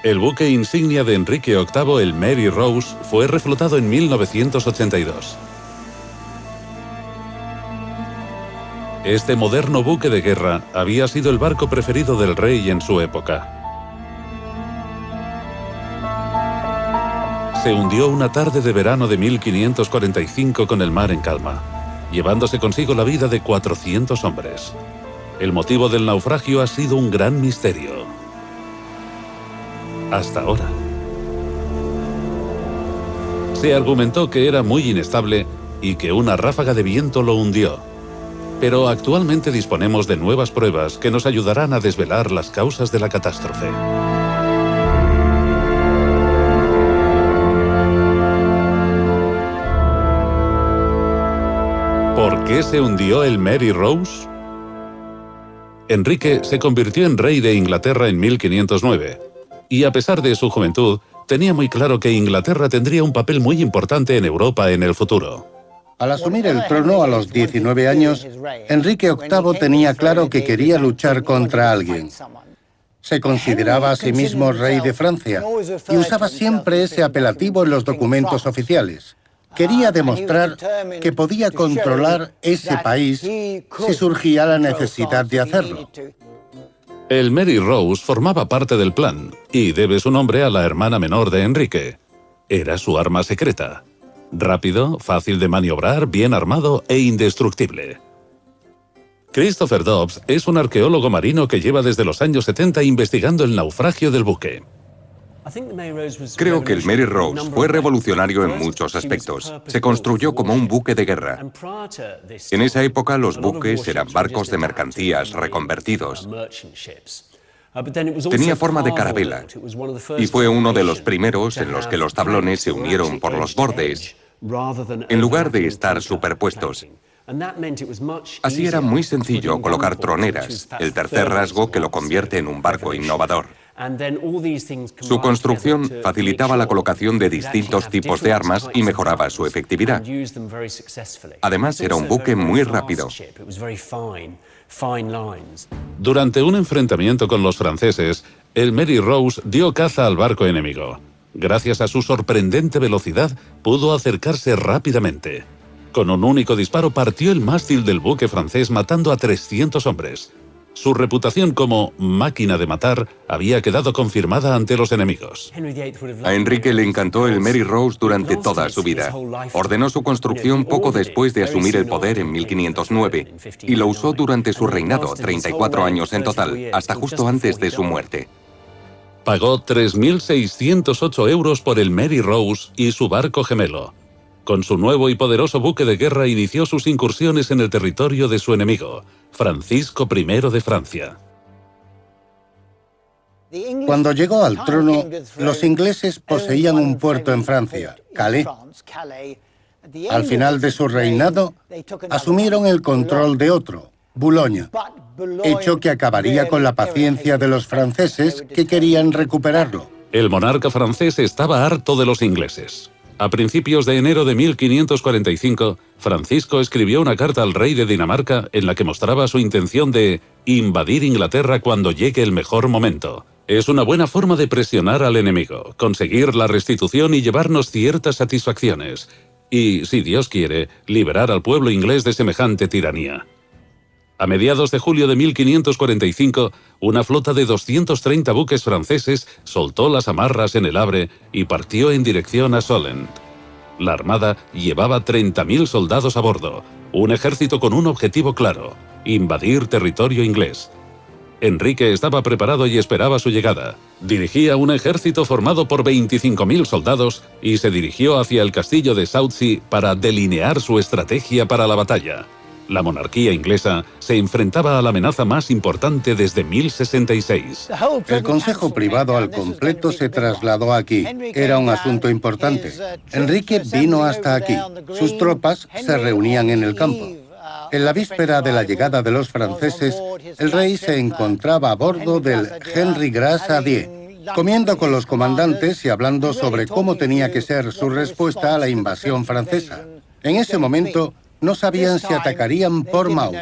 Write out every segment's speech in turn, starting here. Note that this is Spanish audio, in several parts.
El buque insignia de Enrique VIII, el Mary Rose, fue reflotado en 1982. Este moderno buque de guerra había sido el barco preferido del rey en su época. Se hundió una tarde de verano de 1545 con el mar en calma, llevándose consigo la vida de 400 hombres. El motivo del naufragio ha sido un gran misterio. Hasta ahora. Se argumentó que era muy inestable y que una ráfaga de viento lo hundió. Pero actualmente disponemos de nuevas pruebas que nos ayudarán a desvelar las causas de la catástrofe. ¿Por qué se hundió el Mary Rose? Enrique se convirtió en rey de Inglaterra en 1509, y a pesar de su juventud, tenía muy claro que Inglaterra tendría un papel muy importante en Europa en el futuro. Al asumir el trono a los 19 años, Enrique VIII tenía claro que quería luchar contra alguien. Se consideraba a sí mismo rey de Francia y usaba siempre ese apelativo en los documentos oficiales. Quería demostrar que podía controlar ese país si surgía la necesidad de hacerlo. El Mary Rose formaba parte del plan y debe su nombre a la hermana menor de Enrique. Era su arma secreta. Rápido, fácil de maniobrar, bien armado e indestructible. Christopher Dobbs es un arqueólogo marino que lleva desde los años 70 investigando el naufragio del buque. Creo que el Mary Rose fue revolucionario en muchos aspectos. Se construyó como un buque de guerra. En esa época los buques eran barcos de mercancías reconvertidos. Tenía forma de carabela y fue uno de los primeros en los que los tablones se unieron por los bordes, en lugar de estar superpuestos. Así era muy sencillo colocar troneras, el tercer rasgo que lo convierte en un barco innovador. Su construcción facilitaba la colocación de distintos tipos de armas y mejoraba su efectividad. Además, era un buque muy rápido. Durante un enfrentamiento con los franceses, el Mary Rose dio caza al barco enemigo. Gracias a su sorprendente velocidad, pudo acercarse rápidamente. Con un único disparo partió el mástil del buque francés matando a 300 hombres. Su reputación como máquina de matar había quedado confirmada ante los enemigos. A Enrique le encantó el Mary Rose durante toda su vida. Ordenó su construcción poco después de asumir el poder en 1509 y lo usó durante su reinado, 34 años en total, hasta justo antes de su muerte. Pagó 3.608 euros por el Mary Rose y su barco gemelo. Con su nuevo y poderoso buque de guerra inició sus incursiones en el territorio de su enemigo, Francisco I de Francia. Cuando llegó al trono, los ingleses poseían un puerto en Francia, Calais. Al final de su reinado, asumieron el control de otro, Boulogne, hecho que acabaría con la paciencia de los franceses que querían recuperarlo. El monarca francés estaba harto de los ingleses. A principios de enero de 1545, Francisco escribió una carta al rey de Dinamarca en la que mostraba su intención de invadir Inglaterra cuando llegue el mejor momento. Es una buena forma de presionar al enemigo, conseguir la restitución y llevarnos ciertas satisfacciones. Y, si Dios quiere, liberar al pueblo inglés de semejante tiranía. A mediados de julio de 1545, una flota de 230 buques franceses soltó las amarras en el Havre y partió en dirección a Solent. La armada llevaba 30.000 soldados a bordo, un ejército con un objetivo claro: invadir territorio inglés. Enrique estaba preparado y esperaba su llegada. Dirigía un ejército formado por 25.000 soldados y se dirigió hacia el castillo de Southsea para delinear su estrategia para la batalla. La monarquía inglesa se enfrentaba a la amenaza más importante desde 1066. El consejo privado al completo se trasladó aquí. Era un asunto importante. Enrique vino hasta aquí. Sus tropas se reunían en el campo. En la víspera de la llegada de los franceses, el rey se encontraba a bordo del Henry Gras a Die, comiendo con los comandantes y hablando sobre cómo tenía que ser su respuesta a la invasión francesa. En ese momento, no sabían si atacarían Portsmouth,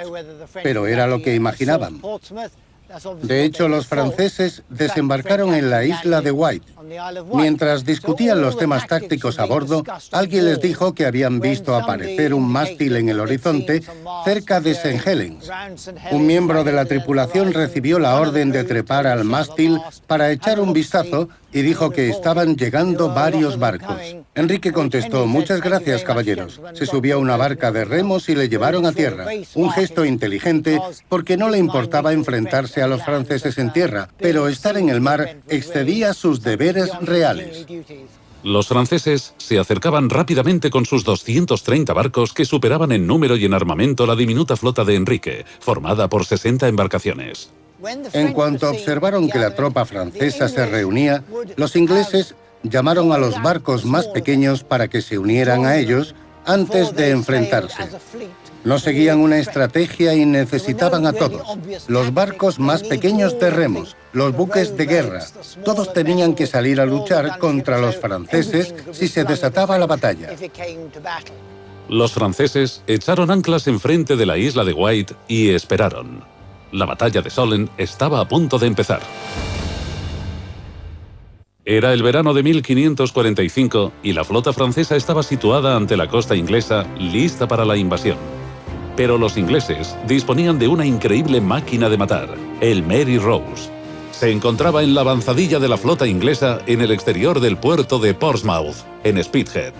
pero era lo que imaginaban. De hecho, los franceses desembarcaron en la isla de Wight. Mientras discutían los temas tácticos a bordo, alguien les dijo que habían visto aparecer un mástil en el horizonte cerca de St. Helens. Un miembro de la tripulación recibió la orden de trepar al mástil para echar un vistazo y dijo que estaban llegando varios barcos. Enrique contestó: «Muchas gracias, caballeros». Se subió a una barca de remos y le llevaron a tierra. Un gesto inteligente porque no le importaba enfrentarse a los franceses en tierra, pero estar en el mar excedía sus deberes reales. Los franceses se acercaban rápidamente con sus 230 barcos que superaban en número y en armamento la diminuta flota de Enrique, formada por 60 embarcaciones. En cuanto observaron que la tropa francesa se reunía, los ingleses llamaron a los barcos más pequeños para que se unieran a ellos antes de enfrentarse. No seguían una estrategia y necesitaban a todos. Los barcos más pequeños de remos, los buques de guerra, todos tenían que salir a luchar contra los franceses si se desataba la batalla. Los franceses echaron anclas enfrente de la isla de Wight y esperaron. La batalla de Solent estaba a punto de empezar. Era el verano de 1545 y la flota francesa estaba situada ante la costa inglesa, lista para la invasión. Pero los ingleses disponían de una increíble máquina de matar, el Mary Rose. Se encontraba en la avanzadilla de la flota inglesa en el exterior del puerto de Portsmouth, en Spithead.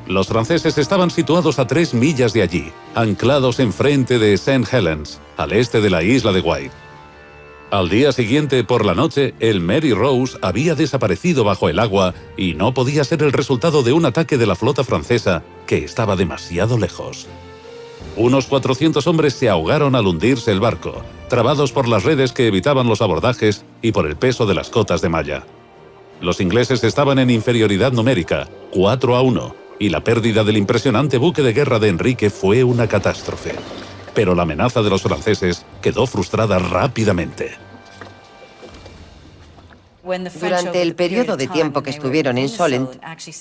Los franceses estaban situados a 3 millas de allí, anclados enfrente de St. Helens, al este de la isla de Wight. Al día siguiente, por la noche, el Mary Rose había desaparecido bajo el agua y no podía ser el resultado de un ataque de la flota francesa, que estaba demasiado lejos. Unos 400 hombres se ahogaron al hundirse el barco, trabados por las redes que evitaban los abordajes y por el peso de las cotas de malla. Los ingleses estaban en inferioridad numérica, 4-1, y la pérdida del impresionante buque de guerra de Enrique fue una catástrofe. Pero la amenaza de los franceses quedó frustrada rápidamente. Durante el periodo de tiempo que estuvieron en Solent,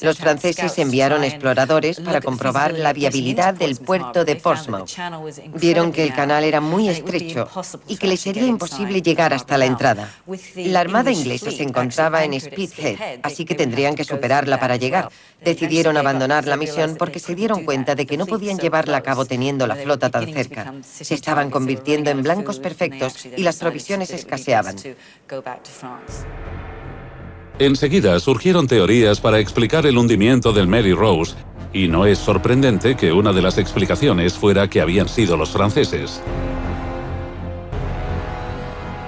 los franceses enviaron exploradores para comprobar la viabilidad del puerto de Portsmouth. Vieron que el canal era muy estrecho y que les sería imposible llegar hasta la entrada. La armada inglesa se encontraba en Spithead, así que tendrían que superarla para llegar. Decidieron abandonar la misión porque se dieron cuenta de que no podían llevarla a cabo teniendo la flota tan cerca. Se estaban convirtiendo en blancos perfectos y las provisiones escaseaban. Enseguida surgieron teorías para explicar el hundimiento del Mary Rose, y no es sorprendente que una de las explicaciones fuera que habían sido los franceses.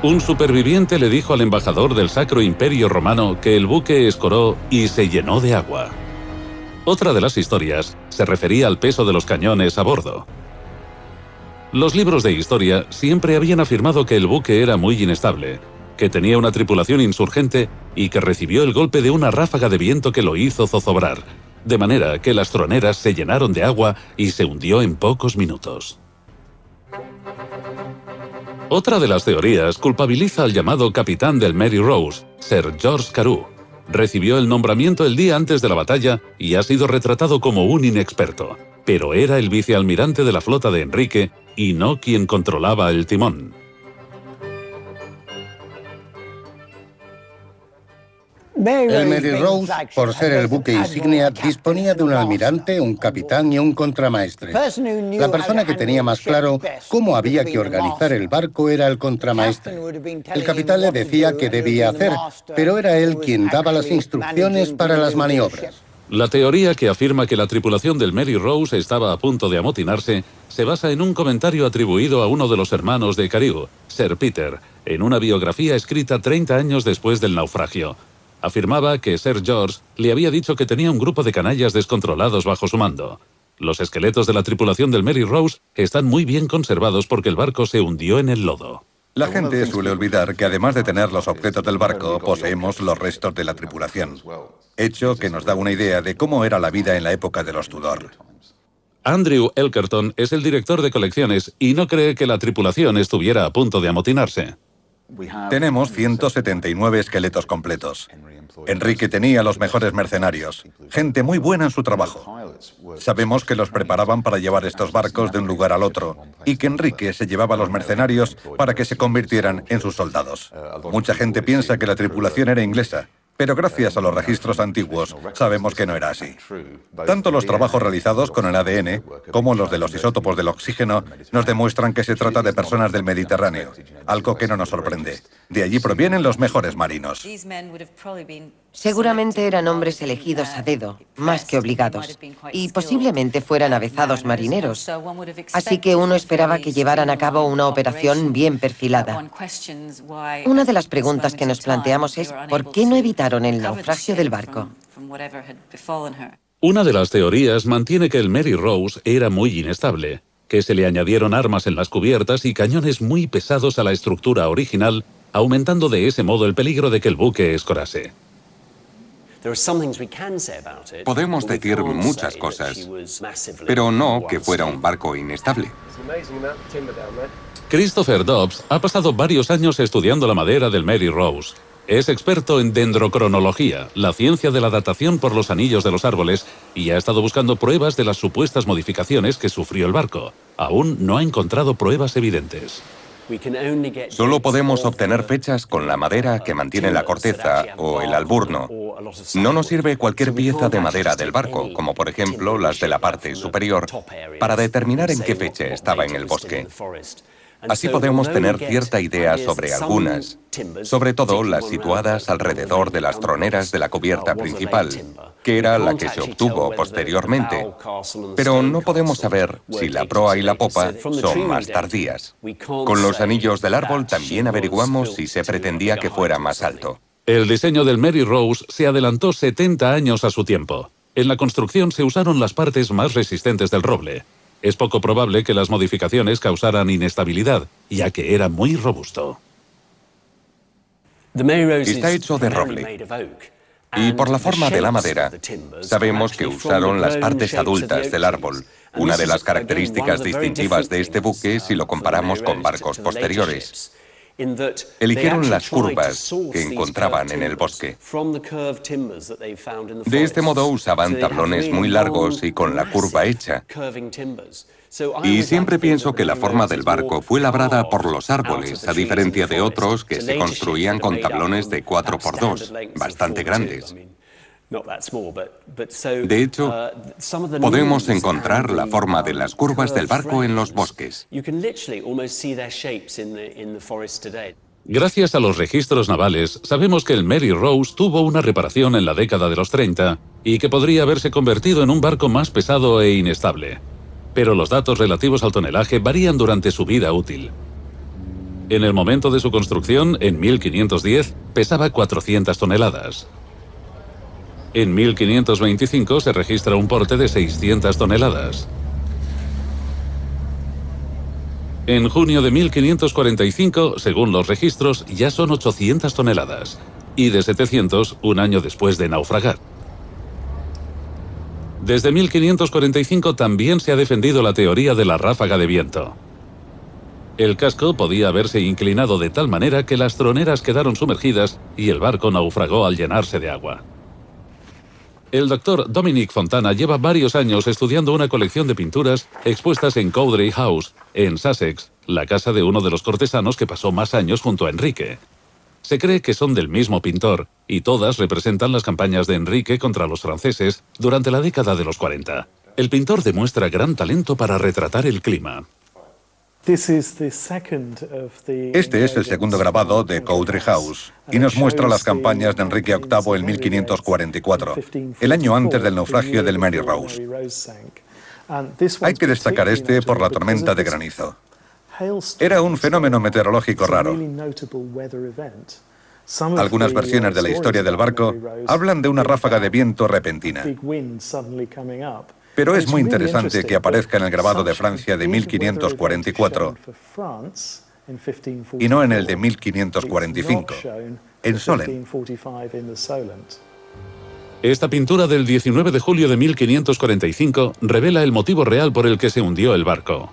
Un superviviente le dijo al embajador del Sacro Imperio Romano que el buque escoró y se llenó de agua. Otra de las historias se refería al peso de los cañones a bordo. Los libros de historia siempre habían afirmado que el buque era muy inestable, que tenía una tripulación insurgente y que recibió el golpe de una ráfaga de viento que lo hizo zozobrar, de manera que las troneras se llenaron de agua y se hundió en pocos minutos. Otra de las teorías culpabiliza al llamado capitán del Mary Rose, Sir George Carew. Recibió el nombramiento el día antes de la batalla y ha sido retratado como un inexperto, pero era el vicealmirante de la flota de Enrique y no quien controlaba el timón. El Mary Rose, por ser el buque insignia, disponía de un almirante, un capitán y un contramaestre. La persona que tenía más claro cómo había que organizar el barco era el contramaestre. El capitán le decía qué debía hacer, pero era él quien daba las instrucciones para las maniobras. La teoría que afirma que la tripulación del Mary Rose estaba a punto de amotinarse se basa en un comentario atribuido a uno de los hermanos de Carew, Sir Peter, en una biografía escrita 30 años después del naufragio. Afirmaba que Sir George le había dicho que tenía un grupo de canallas descontrolados bajo su mando. Los esqueletos de la tripulación del Mary Rose están muy bien conservados porque el barco se hundió en el lodo. La gente suele olvidar que además de tener los objetos del barco, poseemos los restos de la tripulación. Hecho que nos da una idea de cómo era la vida en la época de los Tudor. Andrew Elkerton es el director de colecciones y no cree que la tripulación estuviera a punto de amotinarse. Tenemos 179 esqueletos completos. Enrique tenía los mejores mercenarios, gente muy buena en su trabajo. Sabemos que los preparaban para llevar estos barcos de un lugar al otro y que Enrique se llevaba a los mercenarios para que se convirtieran en sus soldados. Mucha gente piensa que la tripulación era inglesa, pero gracias a los registros antiguos sabemos que no era así. Tanto los trabajos realizados con el ADN como los de los isótopos del oxígeno nos demuestran que se trata de personas del Mediterráneo, algo que no nos sorprende. De allí provienen los mejores marinos. Seguramente eran hombres elegidos a dedo, más que obligados, y posiblemente fueran avezados marineros. Así que uno esperaba que llevaran a cabo una operación bien perfilada. Una de las preguntas que nos planteamos es ¿por qué no evitaron el naufragio del barco? Una de las teorías mantiene que el Mary Rose era muy inestable, que se le añadieron armas en las cubiertas y cañones muy pesados a la estructura original, aumentando de ese modo el peligro de que el buque escorase. Podemos decir muchas cosas, pero no que fuera un barco inestable. Christopher Dobbs ha pasado varios años estudiando la madera del Mary Rose. Es experto en dendrocronología, la ciencia de la datación por los anillos de los árboles, y ha estado buscando pruebas de las supuestas modificaciones que sufrió el barco. Aún no ha encontrado pruebas evidentes. Solo podemos obtener fechas con la madera que mantiene la corteza o el alburno. No nos sirve cualquier pieza de madera del barco, como por ejemplo las de la parte superior, para determinar en qué fecha estaba en el bosque. Así podemos tener cierta idea sobre algunas, sobre todo las situadas alrededor de las troneras de la cubierta principal, que era la que se obtuvo posteriormente. Pero no podemos saber si la proa y la popa son más tardías. Con los anillos del árbol también averiguamos si se pretendía que fuera más alto. El diseño del Mary Rose se adelantó 70 años a su tiempo. En la construcción se usaron las partes más resistentes del roble. Es poco probable que las modificaciones causaran inestabilidad, ya que era muy robusto. Está hecho de roble. Y por la forma de la madera, sabemos que usaron las partes adultas del árbol, una de las características distintivas de este buque si lo comparamos con barcos posteriores. Eligieron las curvas que encontraban en el bosque. De este modo usaban tablones muy largos y con la curva hecha. Y siempre pienso que la forma del barco fue labrada por los árboles, a diferencia de otros que se construían con tablones de 4×2, bastante grandes. De hecho, podemos encontrar la forma de las curvas del barco en los bosques. Gracias a los registros navales, sabemos que el Mary Rose tuvo una reparación en la década de los 30 y que podría haberse convertido en un barco más pesado e inestable. Pero los datos relativos al tonelaje varían durante su vida útil. En el momento de su construcción, en 1510, pesaba 400 toneladas. En 1525 se registra un porte de 600 toneladas. En junio de 1545, según los registros, ya son 800 toneladas, y de 700 un año después de naufragar. Desde 1545 también se ha defendido la teoría de la ráfaga de viento. El casco podía haberse inclinado de tal manera que las troneras quedaron sumergidas y el barco naufragó al llenarse de agua. El doctor Dominic Fontana lleva varios años estudiando una colección de pinturas expuestas en Cowdray House, en Sussex, la casa de uno de los cortesanos que pasó más años junto a Enrique. Se cree que son del mismo pintor, y todas representan las campañas de Enrique contra los franceses durante la década de los 40. El pintor demuestra gran talento para retratar el clima. Este es el segundo grabado de Cowdray House y nos muestra las campañas de Enrique VIII en 1544, el año antes del naufragio del Mary Rose. Hay que destacar este por la tormenta de granizo. Era un fenómeno meteorológico raro. Algunas versiones de la historia del barco hablan de una ráfaga de viento repentina. Pero es muy interesante que aparezca en el grabado de Francia de 1544 y no en el de 1545, en Solent. Esta pintura del 19 de julio de 1545 revela el motivo real por el que se hundió el barco.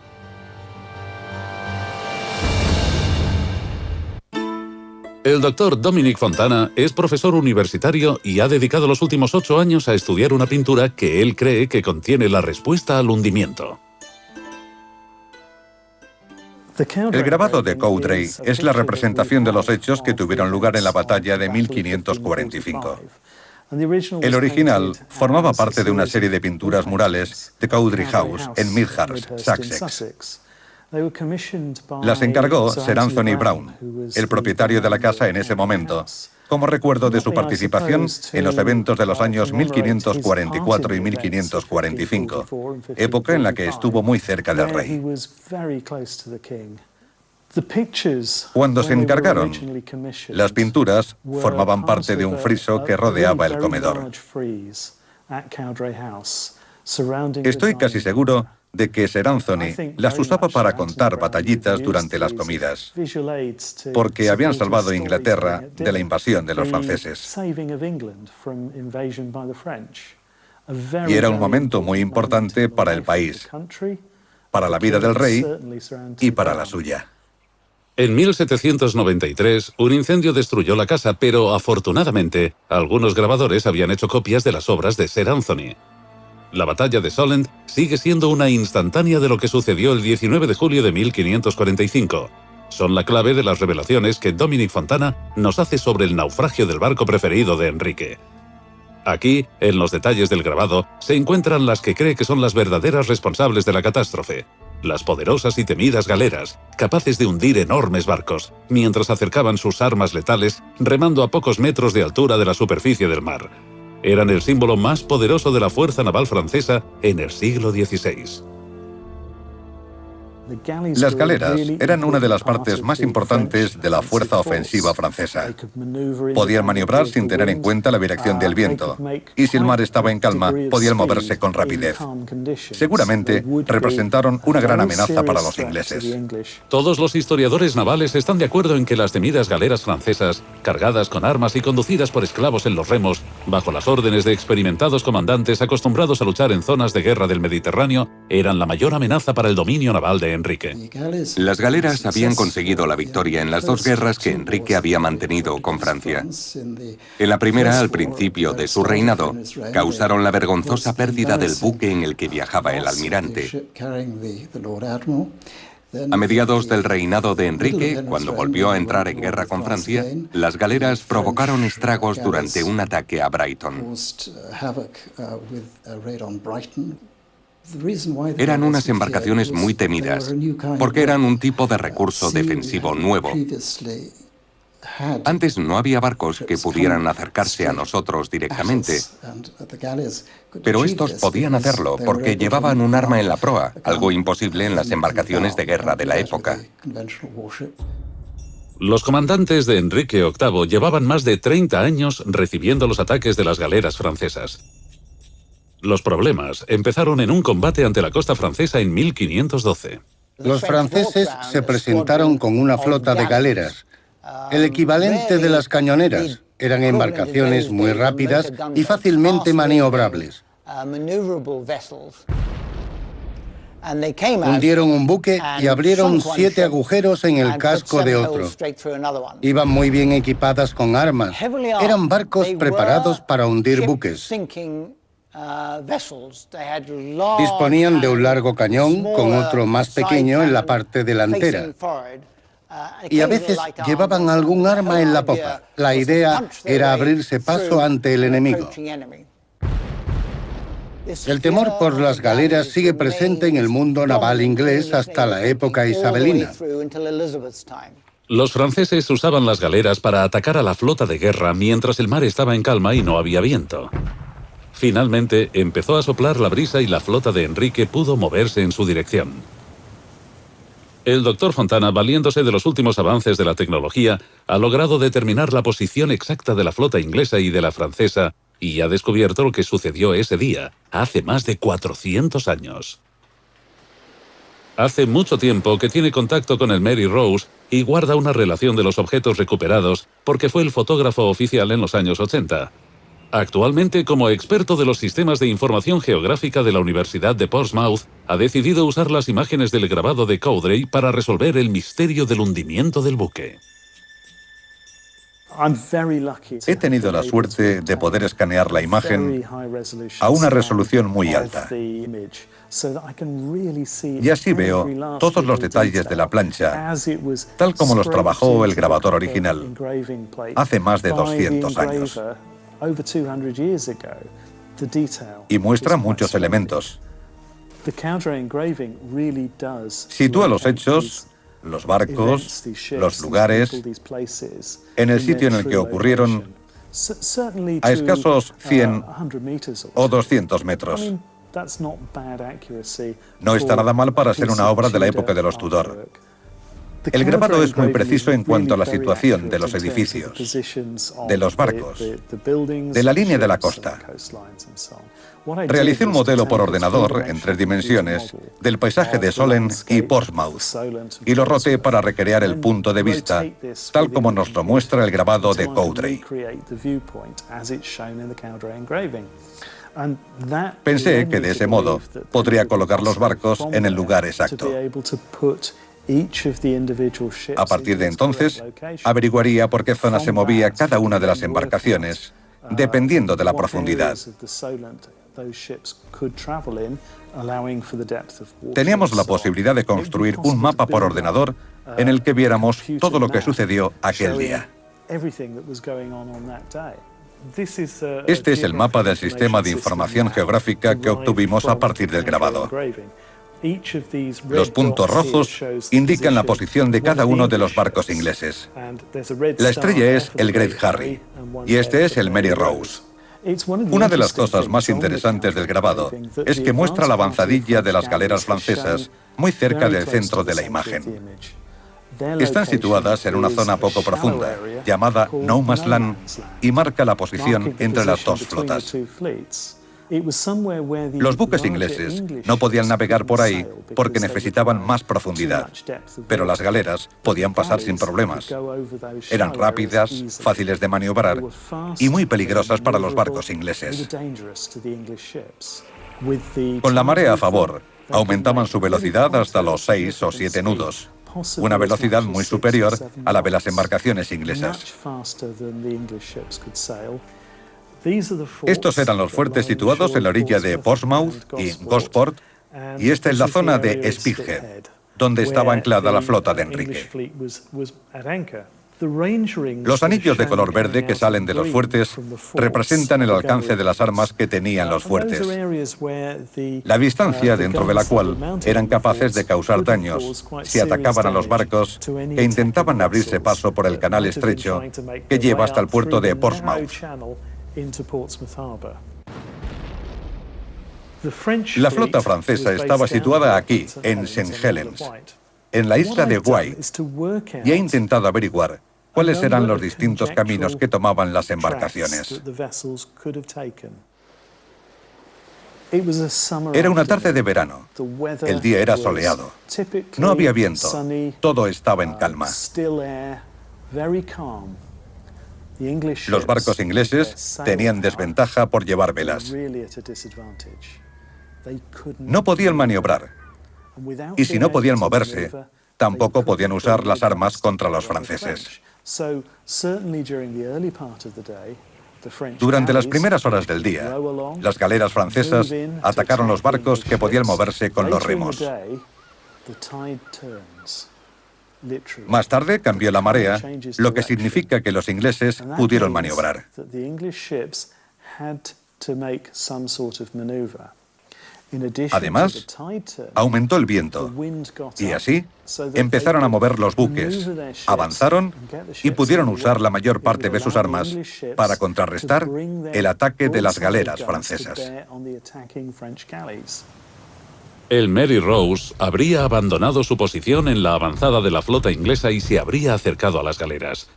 El doctor Dominic Fontana es profesor universitario y ha dedicado los últimos 8 años a estudiar una pintura que él cree que contiene la respuesta al hundimiento. El grabado de Cowdray es la representación de los hechos que tuvieron lugar en la batalla de 1545. El original formaba parte de una serie de pinturas murales de Cowdray House en Midhurst, Sussex. Las encargó Sir Anthony Browne, el propietario de la casa en ese momento, como recuerdo de su participación en los eventos de los años 1544 y 1545, época en la que estuvo muy cerca del rey. Cuando se encargaron, las pinturas formaban parte de un friso que rodeaba el comedor. Estoy casi seguro de que Sir Anthony las usaba para contar batallitas durante las comidas, porque habían salvado a Inglaterra de la invasión de los franceses. Y era un momento muy importante para el país, para la vida del rey y para la suya. En 1793, un incendio destruyó la casa, pero afortunadamente, algunos grabadores habían hecho copias de las obras de Sir Anthony. La batalla de Solent sigue siendo una instantánea de lo que sucedió el 19 de julio de 1545. Son la clave de las revelaciones que Dominic Fontana nos hace sobre el naufragio del barco preferido de Enrique. Aquí, en los detalles del grabado, se encuentran las que cree que son las verdaderas responsables de la catástrofe. Las poderosas y temidas galeras, capaces de hundir enormes barcos, mientras acercaban sus armas letales, remando a pocos metros de altura de la superficie del mar. Eran el símbolo más poderoso de la fuerza naval francesa en el siglo XVI. Las galeras eran una de las partes más importantes de la fuerza ofensiva francesa. Podían maniobrar sin tener en cuenta la dirección del viento, y si el mar estaba en calma, podían moverse con rapidez. Seguramente representaron una gran amenaza para los ingleses. Todos los historiadores navales están de acuerdo en que las temidas galeras francesas, cargadas con armas y conducidas por esclavos en los remos, bajo las órdenes de experimentados comandantes acostumbrados a luchar en zonas de guerra del Mediterráneo, eran la mayor amenaza para el dominio naval de Enrique. Las galeras habían conseguido la victoria en las dos guerras que Enrique había mantenido con Francia. En la primera, al principio de su reinado, causaron la vergonzosa pérdida del buque en el que viajaba el almirante. A mediados del reinado de Enrique, cuando volvió a entrar en guerra con Francia, las galeras provocaron estragos durante un ataque a Brighton. Eran unas embarcaciones muy temidas, porque eran un tipo de recurso defensivo nuevo. Antes no había barcos que pudieran acercarse a nosotros directamente, pero estos podían hacerlo porque llevaban un arma en la proa, algo imposible en las embarcaciones de guerra de la época. Los comandantes de Enrique VIII llevaban más de 30 años recibiendo los ataques de las galeras francesas. Los problemas empezaron en un combate ante la costa francesa en 1512. Los franceses se presentaron con una flota de galeras, el equivalente de las cañoneras. Eran embarcaciones muy rápidas y fácilmente maniobrables. Hundieron un buque y abrieron 7 agujeros en el casco de otro. Iban muy bien equipadas con armas. Eran barcos preparados para hundir buques. Disponían de un largo cañón con otro más pequeño en la parte delantera. Y a veces llevaban algún arma en la popa. La idea era abrirse paso ante el enemigo. El temor por las galeras sigue presente en el mundo naval inglés hasta la época isabelina. Los franceses usaban las galeras para atacar a la flota de guerra mientras el mar estaba en calma y no había viento. Finalmente, empezó a soplar la brisa y la flota de Enrique pudo moverse en su dirección. El doctor Fontana, valiéndose de los últimos avances de la tecnología, ha logrado determinar la posición exacta de la flota inglesa y de la francesa y ha descubierto lo que sucedió ese día, hace más de 400 años. Hace mucho tiempo que tiene contacto con el Mary Rose y guarda una relación de los objetos recuperados porque fue el fotógrafo oficial en los años 80. Actualmente, como experto de los sistemas de información geográfica de la Universidad de Portsmouth, ha decidido usar las imágenes del grabado de Cowdray para resolver el misterio del hundimiento del buque. He tenido la suerte de poder escanear la imagen a una resolución muy alta. Y así veo todos los detalles de la plancha, tal como los trabajó el grabador original hace más de 200 años. Y muestra muchos elementos. Sitúa los hechos, los barcos, los lugares, en el sitio en el que ocurrieron, a escasos 100 o 200 metros. No está nada mal para ser una obra de la época de los Tudor. El grabado es muy preciso en cuanto a la situación de los edificios, de los barcos, de la línea de la costa. Realicé un modelo por ordenador en 3 dimensiones del paisaje de Solent y Portsmouth y lo roté para recrear el punto de vista tal como nos lo muestra el grabado de Cowdray. Pensé que de ese modo podría colocar los barcos en el lugar exacto. A partir de entonces, averiguaría por qué zona se movía cada una de las embarcaciones, dependiendo de la profundidad. Teníamos la posibilidad de construir un mapa por ordenador en el que viéramos todo lo que sucedió aquel día. Este es el mapa del sistema de información geográfica que obtuvimos a partir del grabado. Los puntos rojos indican la posición de cada uno de los barcos ingleses. La estrella es el Great Harry y este es el Mary Rose. Una de las cosas más interesantes del grabado es que muestra la avanzadilla de las galeras francesas muy cerca del centro de la imagen. Están situadas en una zona poco profunda, llamada No Man's Land, y marca la posición entre las dos flotas. Los buques ingleses no podían navegar por ahí porque necesitaban más profundidad, pero las galeras podían pasar sin problemas. Eran rápidas, fáciles de maniobrar y muy peligrosas para los barcos ingleses. Con la marea a favor, aumentaban su velocidad hasta los 6 o 7 nudos, una velocidad muy superior a la de las embarcaciones inglesas. Estos eran los fuertes situados en la orilla de Portsmouth y Gosport, y esta es la zona de Spithead, donde estaba anclada la flota de Enrique. Los anillos de color verde que salen de los fuertes representan el alcance de las armas que tenían los fuertes, la distancia dentro de la cual eran capaces de causar daños si atacaban a los barcos que intentaban abrirse paso por el canal estrecho que lleva hasta el puerto de Portsmouth. La flota francesa estaba situada aquí, en St. Helens, en la isla de Wight, y he intentado averiguar cuáles eran los distintos caminos que tomaban las embarcaciones. Era una tarde de verano. El día era soleado. No había viento. Todo estaba en calma. Los barcos ingleses tenían desventaja por llevar velas. No podían maniobrar. Y si no podían moverse, tampoco podían usar las armas contra los franceses. Durante las primeras horas del día, las galeras francesas atacaron los barcos que podían moverse con los remos. Más tarde cambió la marea, lo que significa que los ingleses pudieron maniobrar. Además, aumentó el viento y así empezaron a mover los buques, avanzaron y pudieron usar la mayor parte de sus armas para contrarrestar el ataque de las galeras francesas. El Mary Rose habría abandonado su posición en la avanzada de la flota inglesa y se habría acercado a las galeras.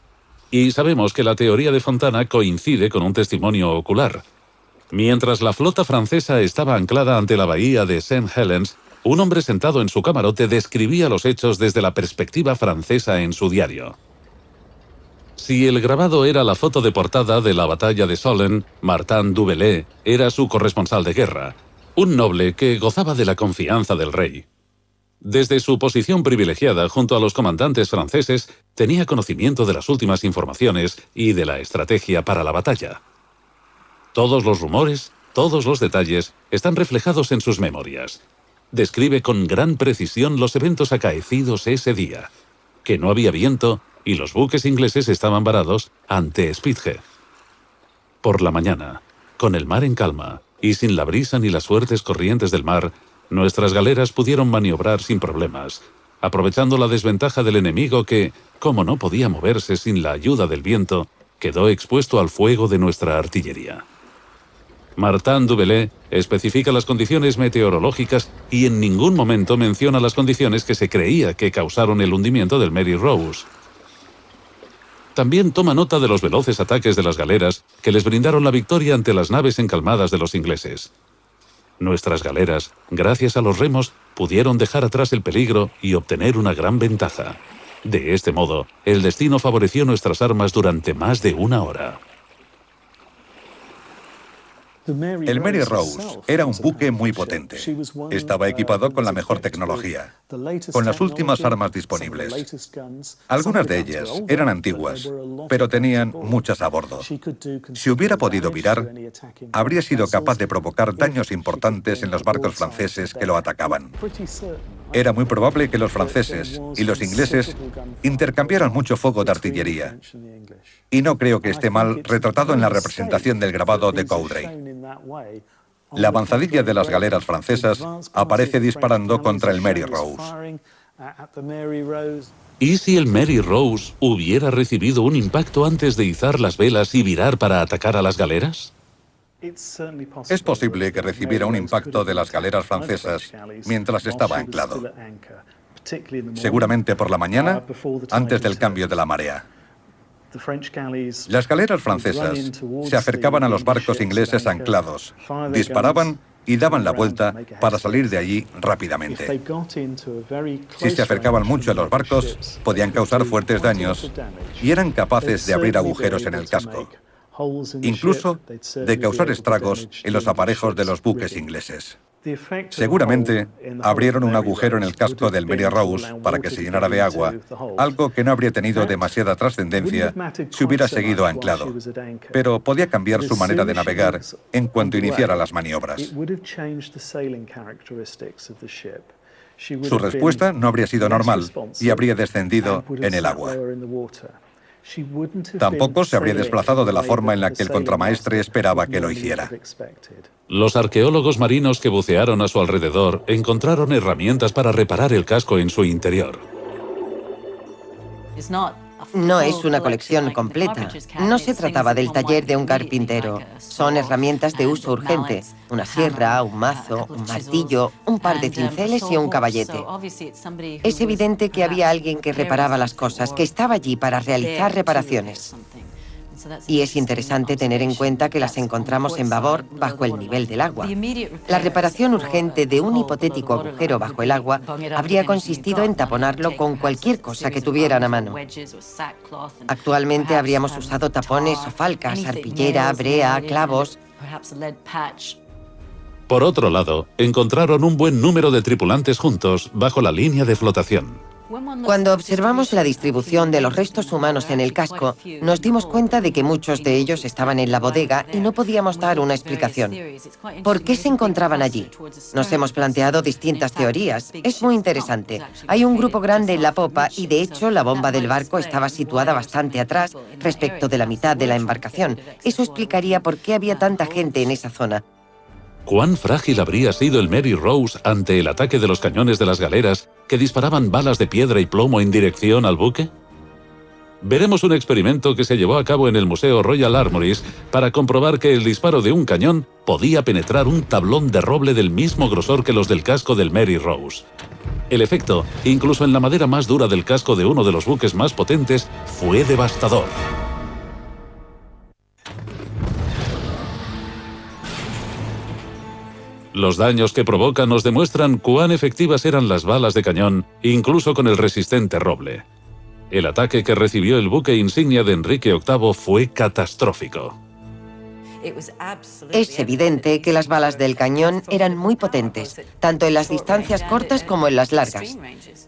Y sabemos que la teoría de Fontana coincide con un testimonio ocular. Mientras la flota francesa estaba anclada ante la bahía de St. Helens, un hombre sentado en su camarote describía los hechos desde la perspectiva francesa en su diario. Si el grabado era la foto de portada de la batalla de Solent, Martin du Bellay era su corresponsal de guerra, un noble que gozaba de la confianza del rey. Desde su posición privilegiada junto a los comandantes franceses, tenía conocimiento de las últimas informaciones y de la estrategia para la batalla. Todos los rumores, todos los detalles están reflejados en sus memorias. Describe con gran precisión los eventos acaecidos ese día, que no había viento y los buques ingleses estaban varados ante Spithead. Por la mañana, con el mar en calma y sin la brisa ni las fuertes corrientes del mar, nuestras galeras pudieron maniobrar sin problemas, aprovechando la desventaja del enemigo que, como no podía moverse sin la ayuda del viento, quedó expuesto al fuego de nuestra artillería. Martin du Bellay especifica las condiciones meteorológicas y en ningún momento menciona las condiciones que se creía que causaron el hundimiento del Mary Rose. También toma nota de los veloces ataques de las galeras que les brindaron la victoria ante las naves encalmadas de los ingleses. Nuestras galeras, gracias a los remos, pudieron dejar atrás el peligro y obtener una gran ventaja. De este modo, el destino favoreció nuestras armas durante más de una hora. El Mary Rose era un buque muy potente. Estaba equipado con la mejor tecnología, con las últimas armas disponibles. Algunas de ellas eran antiguas, pero tenían muchas a bordo. Si hubiera podido virar, habría sido capaz de provocar daños importantes en los barcos franceses que lo atacaban. Era muy probable que los franceses y los ingleses intercambiaran mucho fuego de artillería. Y no creo que esté mal retratado en la representación del grabado de Coudray. La avanzadilla de las galeras francesas aparece disparando contra el Mary Rose. ¿Y si el Mary Rose hubiera recibido un impacto antes de izar las velas y virar para atacar a las galeras? Es posible que recibiera un impacto de las galeras francesas mientras estaba anclado. Seguramente por la mañana, antes del cambio de la marea. Las galeras francesas se acercaban a los barcos ingleses anclados, disparaban y daban la vuelta para salir de allí rápidamente. Si se acercaban mucho a los barcos, podían causar fuertes daños y eran capaces de abrir agujeros en el casco, incluso de causar estragos en los aparejos de los buques ingleses. Seguramente abrieron un agujero en el casco del Mary Rose para que se llenara de agua, algo que no habría tenido demasiada trascendencia si hubiera seguido anclado, pero podía cambiar su manera de navegar en cuanto iniciara las maniobras. Su respuesta no habría sido normal y habría descendido en el agua. Tampoco se habría desplazado de la forma en la que el contramaestre esperaba que lo hiciera. Los arqueólogos marinos que bucearon a su alrededor encontraron herramientas para reparar el casco en su interior. No es una colección completa. No se trataba del taller de un carpintero. Son herramientas de uso urgente. Una sierra, un mazo, un martillo, un par de cinceles y un caballete. Es evidente que había alguien que reparaba las cosas, que estaba allí para realizar reparaciones. Y es interesante tener en cuenta que las encontramos en babor bajo el nivel del agua. La reparación urgente de un hipotético agujero bajo el agua habría consistido en taponarlo con cualquier cosa que tuvieran a mano. Actualmente habríamos usado tapones o falcas, arpillera, brea, clavos. Por otro lado, encontraron un buen número de tripulantes juntos bajo la línea de flotación. Cuando observamos la distribución de los restos humanos en el casco, nos dimos cuenta de que muchos de ellos estaban en la bodega y no podíamos dar una explicación. ¿Por qué se encontraban allí? Nos hemos planteado distintas teorías. Es muy interesante. Hay un grupo grande en la popa y, de hecho, la bomba del barco estaba situada bastante atrás, respecto de la mitad de la embarcación. Eso explicaría por qué había tanta gente en esa zona. ¿Cuán frágil habría sido el Mary Rose ante el ataque de los cañones de las galeras que disparaban balas de piedra y plomo en dirección al buque? Veremos un experimento que se llevó a cabo en el Museo Royal Armouries para comprobar que el disparo de un cañón podía penetrar un tablón de roble del mismo grosor que los del casco del Mary Rose. El efecto, incluso en la madera más dura del casco de uno de los buques más potentes, fue devastador. Los daños que provoca nos demuestran cuán efectivas eran las balas de cañón, incluso con el resistente roble. El ataque que recibió el buque insignia de Enrique VIII fue catastrófico. Es evidente que las balas del cañón eran muy potentes, tanto en las distancias cortas como en las largas.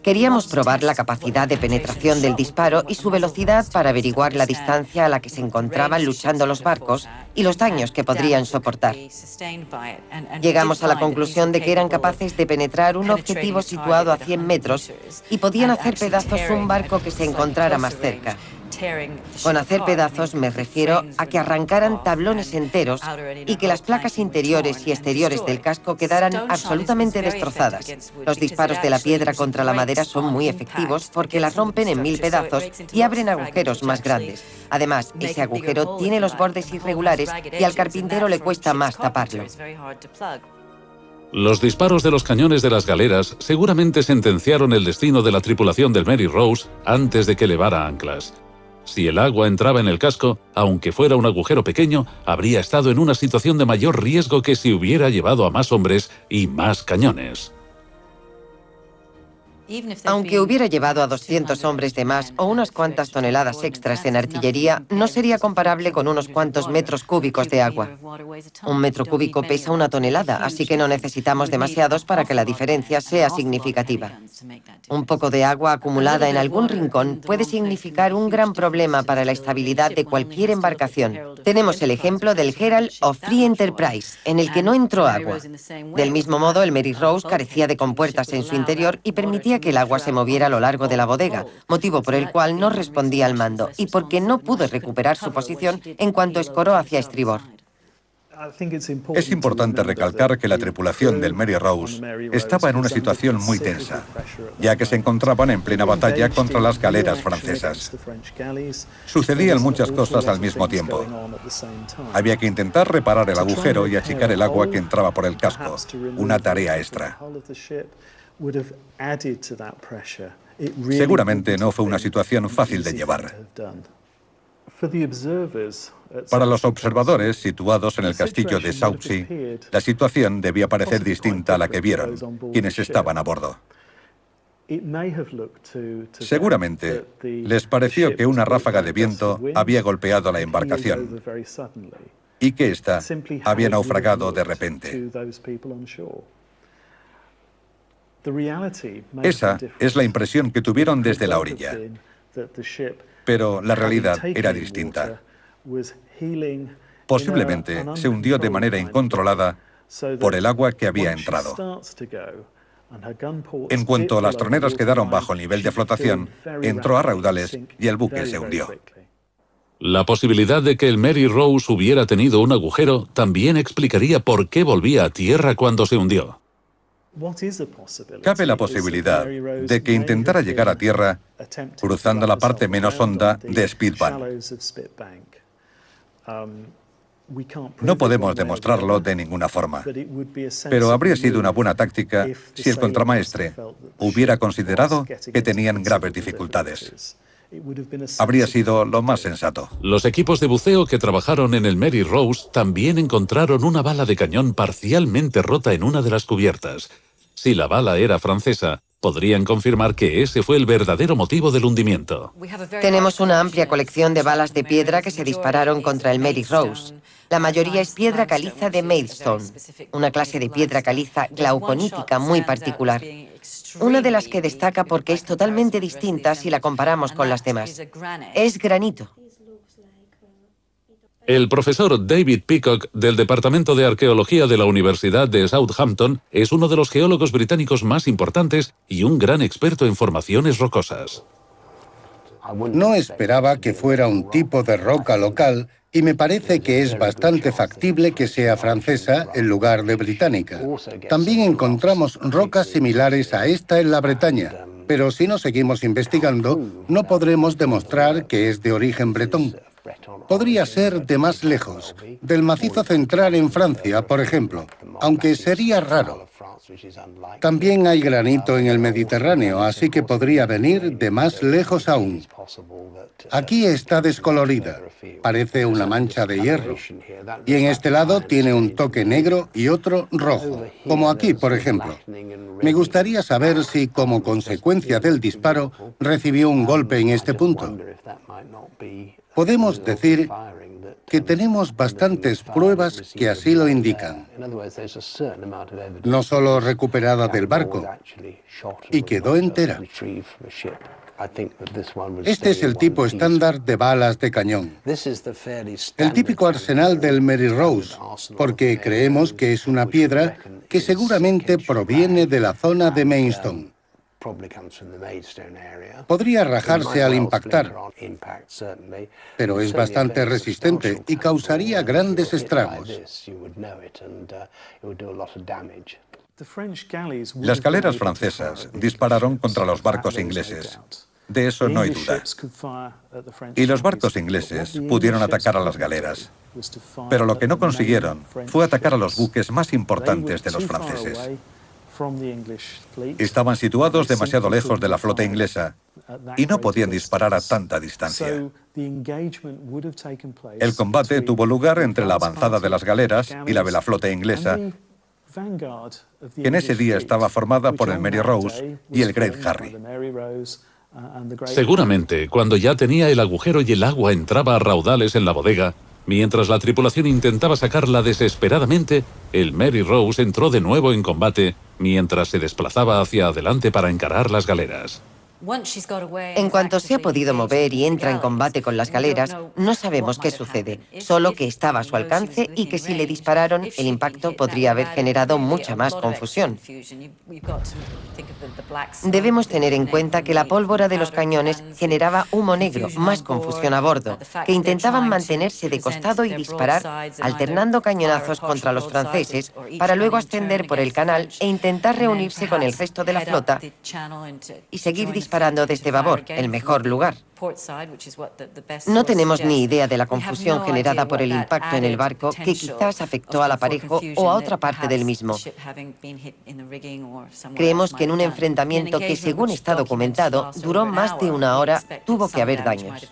Queríamos probar la capacidad de penetración del disparo y su velocidad para averiguar la distancia a la que se encontraban luchando los barcos y los daños que podrían soportar. Llegamos a la conclusión de que eran capaces de penetrar un objetivo situado a 100 metros y podían hacer pedazos un barco que se encontrara más cerca. Con hacer pedazos me refiero a que arrancaran tablones enteros y que las placas interiores y exteriores del casco quedaran absolutamente destrozadas. Los disparos de la piedra contra la madera son muy efectivos porque las rompen en 1000 pedazos y abren agujeros más grandes. Además, ese agujero tiene los bordes irregulares y al carpintero le cuesta más taparlo. Los disparos de los cañones de las galeras seguramente sentenciaron el destino de la tripulación del Mary Rose antes de que levara anclas. Si el agua entraba en el casco, aunque fuera un agujero pequeño, habría estado en una situación de mayor riesgo que si hubiera llevado a más hombres y más cañones. Aunque hubiera llevado a 200 hombres de más o unas cuantas toneladas extras en artillería, no sería comparable con unos cuantos metros cúbicos de agua. Un metro cúbico pesa 1 tonelada, así que no necesitamos demasiados para que la diferencia sea significativa. Un poco de agua acumulada en algún rincón puede significar un gran problema para la estabilidad de cualquier embarcación. Tenemos el ejemplo del Herald of Free Enterprise, en el que no entró agua. Del mismo modo, el Mary Rose carecía de compuertas en su interior y permitía que el agua se moviera a lo largo de la bodega, motivo por el cual no respondía al mando y porque no pudo recuperar su posición en cuanto escoró hacia estribor. Es importante recalcar que la tripulación del Mary Rose estaba en una situación muy tensa, ya que se encontraban en plena batalla contra las galeras francesas. Sucedían muchas cosas al mismo tiempo. Había que intentar reparar el agujero y achicar el agua que entraba por el casco, una tarea extra. Seguramente no fue una situación fácil de llevar. Para los observadores situados en el castillo de Southsea, la situación debía parecer distinta a la que vieron quienes estaban a bordo. Seguramente les pareció que una ráfaga de viento había golpeado la embarcación y que ésta había naufragado de repente. Esa es la impresión que tuvieron desde la orilla, pero la realidad era distinta. Posiblemente se hundió de manera incontrolada por el agua que había entrado. En cuanto las troneras quedaron bajo el nivel de flotación, entró a raudales y el buque se hundió. La posibilidad de que el Mary Rose hubiera tenido un agujero también explicaría por qué volvía a tierra cuando se hundió. Cabe la posibilidad de que intentara llegar a tierra cruzando la parte menos honda de Spitbank. No podemos demostrarlo de ninguna forma, pero habría sido una buena táctica si el contramaestre hubiera considerado que tenían graves dificultades. Habría sido lo más sensato. Los equipos de buceo que trabajaron en el Mary Rose también encontraron una bala de cañón parcialmente rota en una de las cubiertas. Si la bala era francesa, podrían confirmar que ese fue el verdadero motivo del hundimiento. Tenemos una amplia colección de balas de piedra que se dispararon contra el Mary Rose. La mayoría es piedra caliza de Maidstone, una clase de piedra caliza glauconítica muy particular. Una de las que destaca porque es totalmente distinta si la comparamos con las demás. Es granito. El profesor David Peacock, del Departamento de Arqueología de la Universidad de Southampton, es uno de los geólogos británicos más importantes y un gran experto en formaciones rocosas. No esperaba que fuera un tipo de roca local y me parece que es bastante factible que sea francesa en lugar de británica. También encontramos rocas similares a esta en la Bretaña, pero si no seguimos investigando, no podremos demostrar que es de origen bretón. Podría ser de más lejos, del macizo central en Francia, por ejemplo, aunque sería raro. También hay granito en el Mediterráneo, así que podría venir de más lejos aún. Aquí está descolorida, parece una mancha de hierro. Y en este lado tiene un toque negro y otro rojo, como aquí, por ejemplo. Me gustaría saber si, como consecuencia del disparo, recibió un golpe en este punto. Podemos decir que tenemos bastantes pruebas que así lo indican. No solo recuperada del barco, y quedó entera. Este es el tipo estándar de balas de cañón. El típico arsenal del Mary Rose, porque creemos que es una piedra que seguramente proviene de la zona de Maidstone. Podría rajarse al impactar, pero es bastante resistente y causaría grandes estragos. Las galeras francesas dispararon contra los barcos ingleses. De eso no hay duda. Y los barcos ingleses pudieron atacar a las galeras. Pero lo que no consiguieron fue atacar a los buques más importantes de los franceses. Estaban situados demasiado lejos de la flota inglesa y no podían disparar a tanta distancia. El combate tuvo lugar entre la avanzada de las galeras y la de la flota inglesa, que en ese día estaba formada por el Mary Rose y el Great Harry. Seguramente, cuando ya tenía el agujero y el agua entraba a raudales en la bodega, mientras la tripulación intentaba sacarla desesperadamente, el Mary Rose entró de nuevo en combate mientras se desplazaba hacia adelante para encarar las galeras. En cuanto se ha podido mover y entra en combate con las galeras, no sabemos qué sucede, solo que estaba a su alcance y que si le dispararon, el impacto podría haber generado mucha más confusión. Debemos tener en cuenta que la pólvora de los cañones generaba humo negro, más confusión a bordo, que intentaban mantenerse de costado y disparar, alternando cañonazos contra los franceses, para luego ascender por el canal e intentar reunirse con el resto de la flota y seguir disparando desde babor, el mejor lugar. No tenemos ni idea de la confusión generada por el impacto en el barco que quizás afectó al aparejo o a otra parte del mismo. Creemos que en un enfrentamiento que, según está documentado, duró más de una hora, tuvo que haber daños.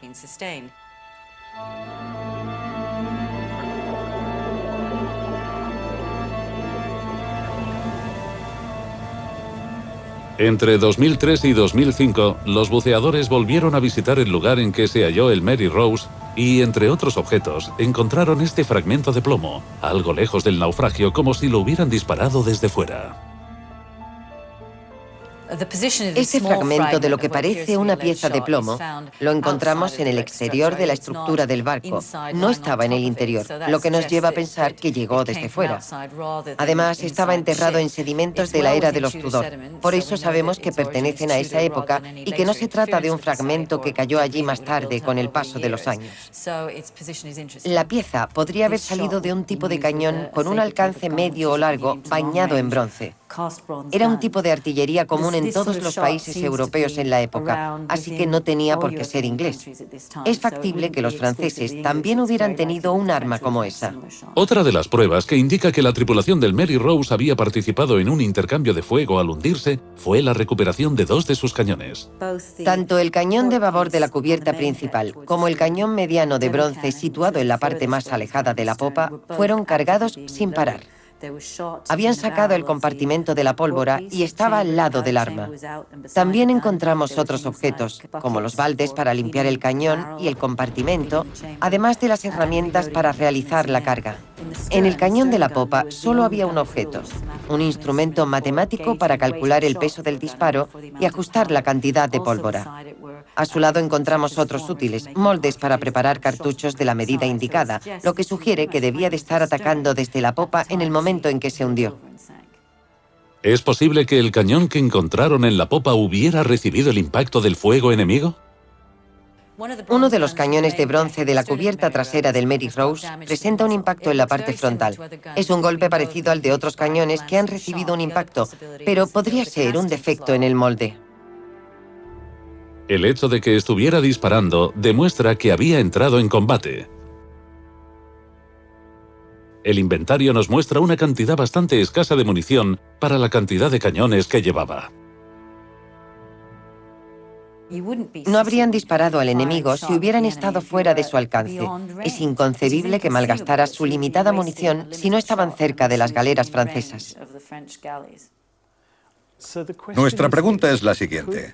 Entre 2003 y 2005, los buceadores volvieron a visitar el lugar en que se halló el Mary Rose y, entre otros objetos, encontraron este fragmento de plomo, algo lejos del naufragio, como si lo hubieran disparado desde fuera. Este fragmento de lo que parece una pieza de plomo lo encontramos en el exterior de la estructura del barco. No estaba en el interior, lo que nos lleva a pensar que llegó desde fuera. Además, estaba enterrado en sedimentos de la era de los Tudor. Por eso sabemos que pertenecen a esa época y que no se trata de un fragmento que cayó allí más tarde con el paso de los años. La pieza podría haber salido de un tipo de cañón con un alcance medio o largo bañado en bronce. Era un tipo de artillería común en todos los países europeos en la época, así que no tenía por qué ser inglés. Es factible que los franceses también hubieran tenido un arma como esa. Otra de las pruebas que indica que la tripulación del Mary Rose había participado en un intercambio de fuego al hundirse fue la recuperación de 2 de sus cañones. Tanto el cañón de babor de la cubierta principal como el cañón mediano de bronce situado en la parte más alejada de la popa fueron cargados sin parar. Habían sacado el compartimento de la pólvora y estaba al lado del arma. También encontramos otros objetos, como los baldes para limpiar el cañón y el compartimento, además de las herramientas para realizar la carga. En el cañón de la popa solo había un objeto, un instrumento matemático para calcular el peso del disparo y ajustar la cantidad de pólvora. A su lado encontramos otros útiles, moldes para preparar cartuchos de la medida indicada, lo que sugiere que debía de estar atacando desde la popa en el momento en que se hundió. ¿Es posible que el cañón que encontraron en la popa hubiera recibido el impacto del fuego enemigo? Uno de los cañones de bronce de la cubierta trasera del Mary Rose presenta un impacto en la parte frontal. Es un golpe parecido al de otros cañones que han recibido un impacto, pero podría ser un defecto en el molde. El hecho de que estuviera disparando demuestra que había entrado en combate. El inventario nos muestra una cantidad bastante escasa de munición para la cantidad de cañones que llevaba. No habrían disparado al enemigo si hubieran estado fuera de su alcance. Es inconcebible que malgastara su limitada munición si no estaban cerca de las galeras francesas. Nuestra pregunta es la siguiente.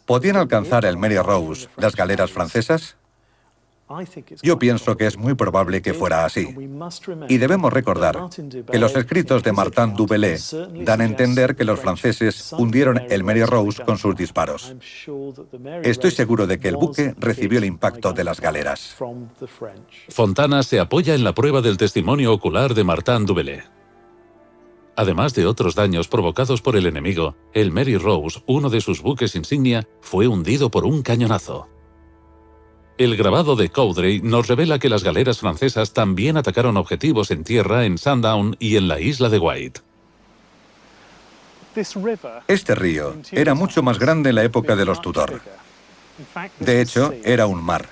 ¿Podían alcanzar el Mary Rose las galeras francesas? Yo pienso que es muy probable que fuera así. Y debemos recordar que los escritos de Martin du Bellay dan a entender que los franceses hundieron el Mary Rose con sus disparos. Estoy seguro de que el buque recibió el impacto de las galeras. Fontana se apoya en la prueba del testimonio ocular de Martin du Bellay. Además de otros daños provocados por el enemigo, el Mary Rose, uno de sus buques insignia, fue hundido por un cañonazo. El grabado de Coudray nos revela que las galeras francesas también atacaron objetivos en tierra en Sandown y en la isla de Wight. Este río era mucho más grande en la época de los Tudor. De hecho, era un mar.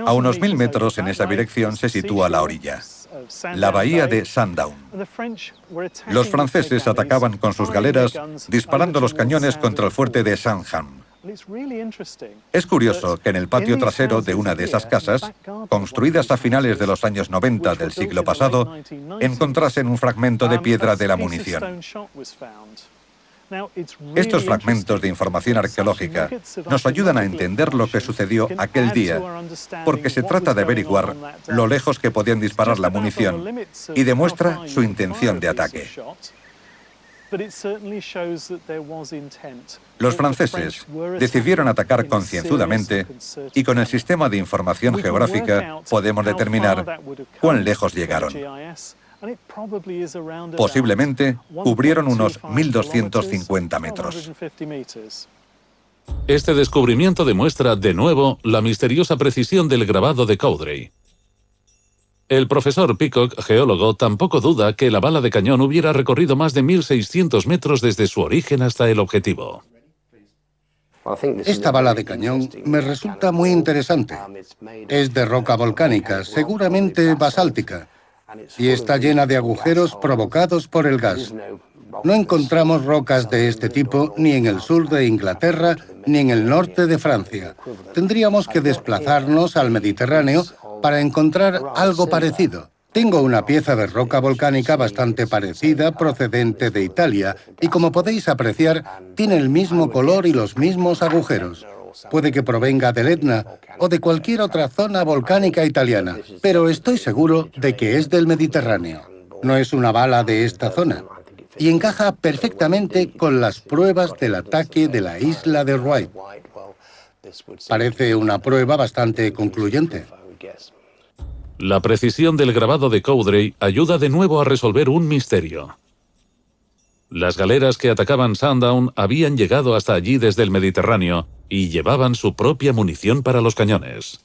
A unos 1000 metros en esa dirección se sitúa la orilla, la bahía de Sandown. Los franceses atacaban con sus galeras disparando los cañones contra el fuerte de Sandham. Es curioso que en el patio trasero de una de esas casas, construidas a finales de los años 90 del siglo pasado, encontrasen un fragmento de piedra de la munición. Estos fragmentos de información arqueológica nos ayudan a entender lo que sucedió aquel día, porque se trata de averiguar lo lejos que podían disparar la munición y demuestra su intención de ataque. Los franceses decidieron atacar concienzudamente y con el sistema de información geográfica podemos determinar cuán lejos llegaron. Posiblemente cubrieron unos 1250 metros. Este descubrimiento demuestra de nuevo la misteriosa precisión del grabado de Coudray. El profesor Peacock, geólogo, tampoco duda que la bala de cañón hubiera recorrido más de 1600 metros desde su origen hasta el objetivo. Esta bala de cañón me resulta muy interesante. Es de roca volcánica, seguramente basáltica, y está llena de agujeros provocados por el gas. No encontramos rocas de este tipo ni en el sur de Inglaterra ni en el norte de Francia. Tendríamos que desplazarnos al Mediterráneo para encontrar algo parecido. Tengo una pieza de roca volcánica bastante parecida procedente de Italia y, como podéis apreciar, tiene el mismo color y los mismos agujeros. Puede que provenga del Etna o de cualquier otra zona volcánica italiana, pero estoy seguro de que es del Mediterráneo. No es una bala de esta zona y encaja perfectamente con las pruebas del ataque de la isla de Wight. Parece una prueba bastante concluyente. La precisión del grabado de Coudray ayuda de nuevo a resolver un misterio. Las galeras que atacaban Sandown habían llegado hasta allí desde el Mediterráneo y llevaban su propia munición para los cañones.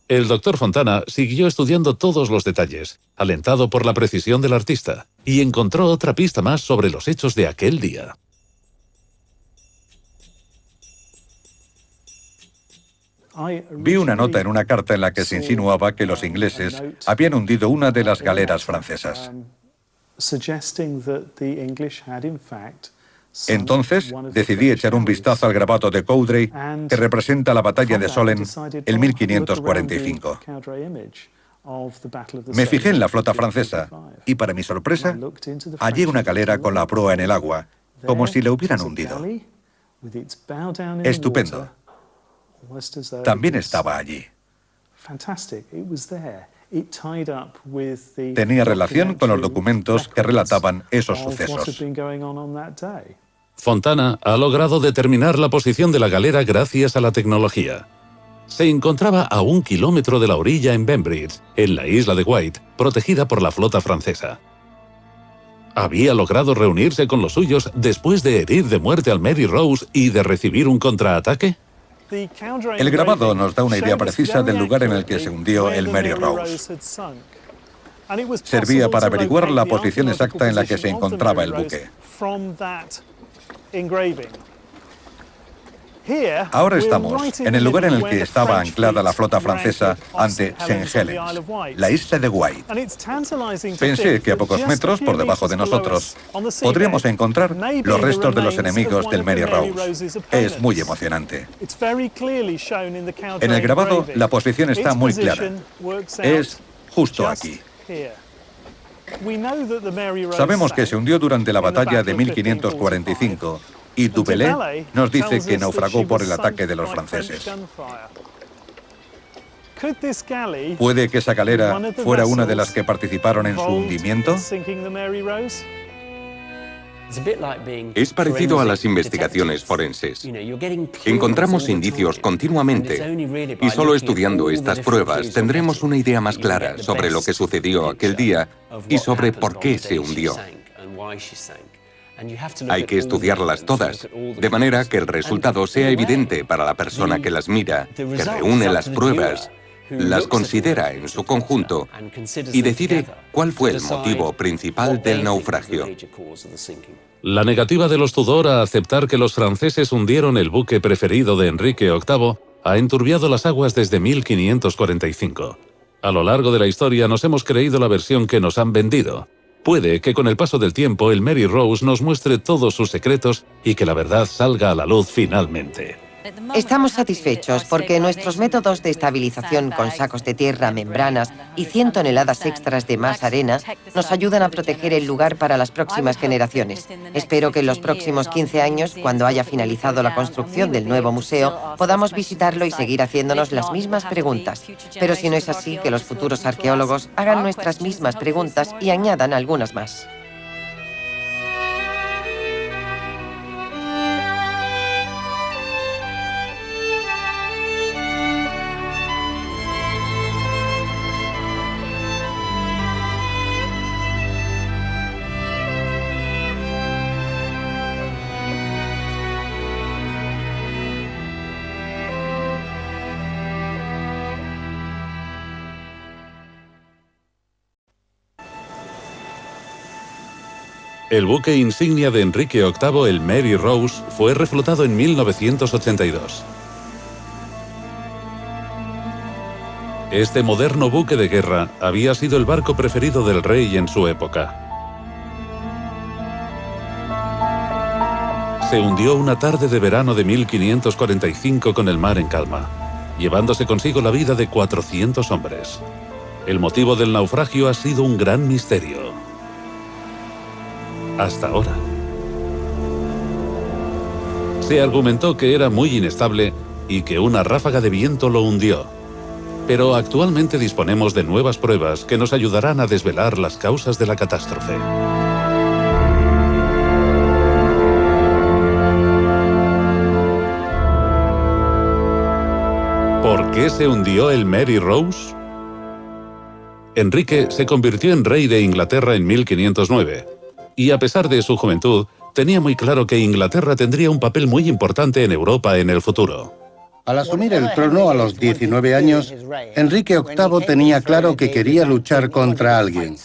El doctor Fontana siguió estudiando todos los detalles, alentado por la precisión del artista, y encontró otra pista más sobre los hechos de aquel día. Vi una nota en una carta en la que se insinuaba que los ingleses habían hundido una de las galeras francesas. Entonces decidí echar un vistazo al grabado de Coudray que representa la batalla de Solent en 1545. Me fijé en la flota francesa y, para mi sorpresa, hallé una galera con la proa en el agua, como si la hubieran hundido. Estupendo. También estaba allí. Tenía relación con los documentos que relataban esos sucesos. Fontana ha logrado determinar la posición de la galera gracias a la tecnología. Se encontraba a 1 kilómetro de la orilla en Bembridge, en la isla de Wight, protegida por la flota francesa. ¿Había logrado reunirse con los suyos después de herir de muerte al Mary Rose y de recibir un contraataque? El grabado nos da una idea precisa del lugar en el que se hundió el Mary Rose. Servía para averiguar la posición exacta en la que se encontraba el buque. Ahora estamos en el lugar en el que estaba anclada la flota francesa ante St. Helens, la isla de Wight. Pensé que a pocos metros por debajo de nosotros podríamos encontrar los restos de los enemigos del Mary Rose. Es muy emocionante. En el grabado la posición está muy clara. Es justo aquí. Sabemos que se hundió durante la batalla de 1545 y du Bellay nos dice que naufragó por el ataque de los franceses. ¿Puede que esa galera fuera una de las que participaron en su hundimiento? Es parecido a las investigaciones forenses. Encontramos indicios continuamente y solo estudiando estas pruebas tendremos una idea más clara sobre lo que sucedió aquel día y sobre por qué se hundió. Hay que estudiarlas todas, de manera que el resultado sea evidente para la persona que las mira, que reúne las pruebas, las considera en su conjunto y decide cuál fue el motivo principal del naufragio. La negativa de los Tudor a aceptar que los franceses hundieron el buque preferido de Enrique VIII ha enturbiado las aguas desde 1545. A lo largo de la historia nos hemos creído la versión que nos han vendido. Puede que con el paso del tiempo el Mary Rose nos muestre todos sus secretos y que la verdad salga a la luz finalmente. Estamos satisfechos porque nuestros métodos de estabilización con sacos de tierra, membranas y 100 toneladas extras de más arena nos ayudan a proteger el lugar para las próximas generaciones. Espero que en los próximos 15 años, cuando haya finalizado la construcción del nuevo museo, podamos visitarlo y seguir haciéndonos las mismas preguntas. Pero si no es así, que los futuros arqueólogos hagan nuestras mismas preguntas y añadan algunas más. El buque insignia de Enrique VIII, el Mary Rose, fue reflotado en 1982. Este moderno buque de guerra había sido el barco preferido del rey en su época. Se hundió una tarde de verano de 1545 con el mar en calma, llevándose consigo la vida de 400 hombres. El motivo del naufragio ha sido un gran misterio. Hasta ahora. Se argumentó que era muy inestable y que una ráfaga de viento lo hundió. Pero actualmente disponemos de nuevas pruebas que nos ayudarán a desvelar las causas de la catástrofe. ¿Por qué se hundió el Mary Rose? Enrique se convirtió en rey de Inglaterra en 1509. Y a pesar de su juventud, tenía muy claro que Inglaterra tendría un papel muy importante en Europa en el futuro. Al asumir el trono a los 19 años, Enrique VIII tenía claro que quería luchar contra alguien.